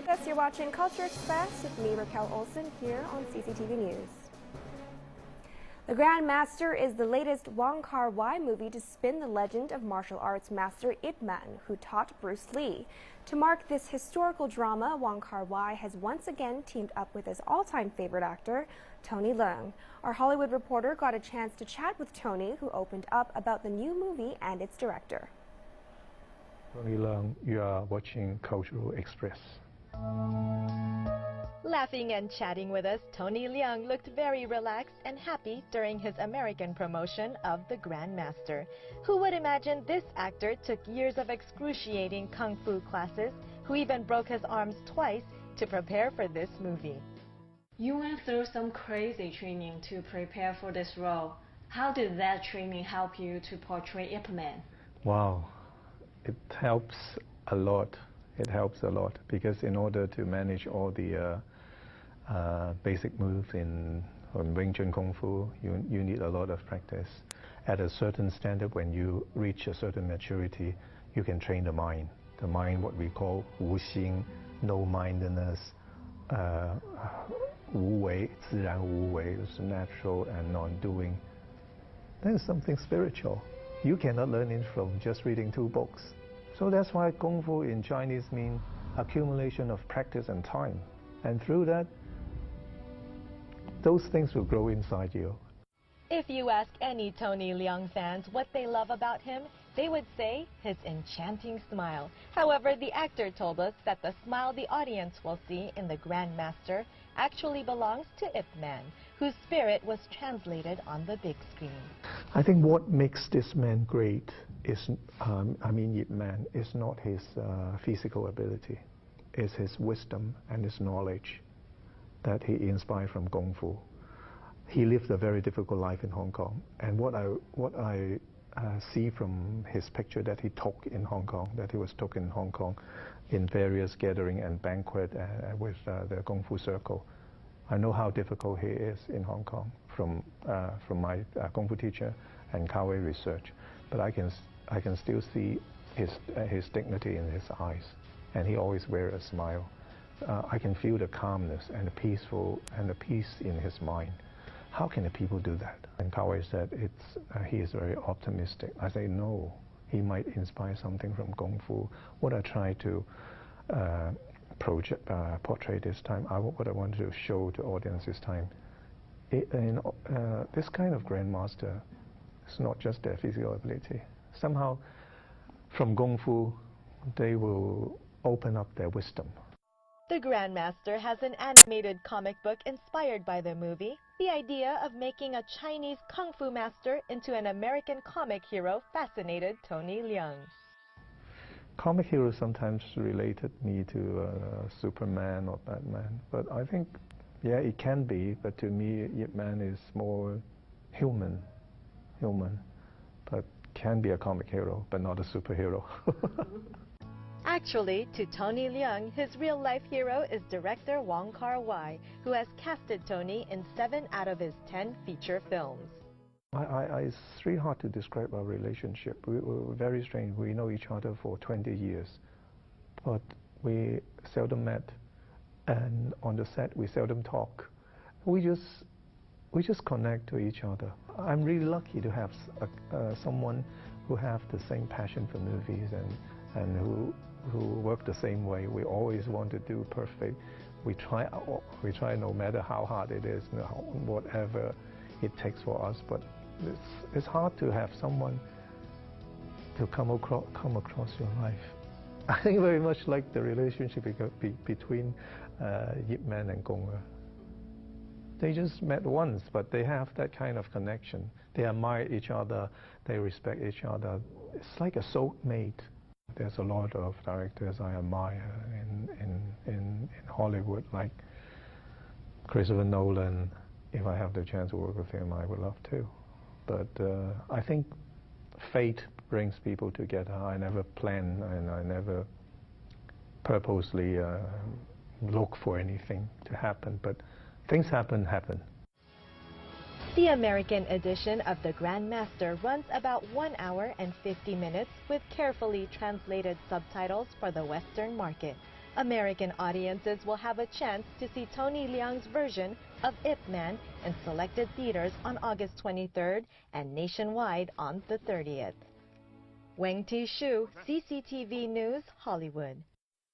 with us. You're watching Culture Express with me, Raquel Olson, here on CCTV News. The Grandmaster is the latest Wong Kar Wai movie to spin the legend of martial arts master Ip Man, who taught Bruce Lee. To mark this historical drama, Wong Kar Wai has once again teamed up with his all-time favorite actor, Tony Leung. Our Hollywood reporter got a chance to chat with Tony, who opened up about the new movie and its director. Tony Leung, you are watching Cultural Express. Laughing and chatting with us, Tony Leung looked very relaxed and happy during his American promotion of The Grandmaster. Who would imagine this actor took years of excruciating kung fu classes, who even broke his arms twice to prepare for this movie? You went through some crazy training to prepare for this role. How did that training help you to portray Ip Man? Wow, it helps a lot. It helps a lot because in order to manage all the basic moves in Wing Chun Kung Fu, you need a lot of practice. At a certain standard, when you reach a certain maturity, you can train the mind. The mind, what we call Wu Xing, no mindedness, Wu Wei, 自然无为, is natural and non-doing. There's something spiritual. You cannot learn it from just reading 2 books. So that's why Kung Fu in Chinese means accumulation of practice and time. And through that, those things will grow inside you. If you ask any Tony Leung fans what they love about him, they would say his enchanting smile. However, the actor told us that the smile the audience will see in The Grandmaster actually belongs to Ip Man, whose spirit was translated on the big screen. I think what makes this man great is, Ip Man, is not his physical ability. It's his wisdom and his knowledge that he inspired from Kung Fu. He lived a very difficult life in Hong Kong, and what I see from his picture that he took in Hong Kong, in various gathering and banquet with the Kung Fu circle. I know how difficult he is in Hong Kong from my Kung Fu teacher and Kar Wai research, but I can still see his dignity in his eyes, and he always wears a smile. I can feel the calmness and the peace in his mind. How can the people do that? And Kar Wai said he is very optimistic. I say no, he might inspire something from Kung Fu. What I try to portray this time, what I want to show to audience this time, this kind of Grandmaster is not just their physical ability. Somehow, from Kung Fu, they will open up their wisdom. The Grandmaster has an animated comic book inspired by the movie. The idea of making a Chinese kung fu master into an American comic hero fascinated Tony Leung. Comic heroes sometimes related me to Superman or Batman, but I think, yeah, it can be, but to me, Ip Man is more human, but can be a comic hero, but not a superhero. Actually, to Tony Leung, his real-life hero is director Wong Kar Wai, who has casted Tony in 7 out of his 10 feature films. It's really hard to describe our relationship. We're very strange. We know each other for 20 years, but we seldom met, and on the set we seldom talk. We just connect to each other. I'm really lucky to have someone who have the same passion for movies and who work the same way. We always want to do perfect. We try no matter how hard it is, whatever it takes for us. But it's hard to have someone to come across your life. I think very much like the relationship between Ip Man and Gong. They just met once, but they have that kind of connection. They admire each other. They respect each other. It's like a soulmate. There's a lot of directors I admire in Hollywood, like Christopher Nolan. If I have the chance to work with him, I would love to. But I think fate brings people together. I never plan and I never purposely look for anything to happen, but things happen. The American edition of The Grandmaster runs about 1 hour and 50 minutes with carefully translated subtitles for the Western market. American audiences will have a chance to see Tony Leung's version of Ip Man in selected theaters on August 23rd and nationwide on the 30th. Weng T. Shu, CCTV News, Hollywood.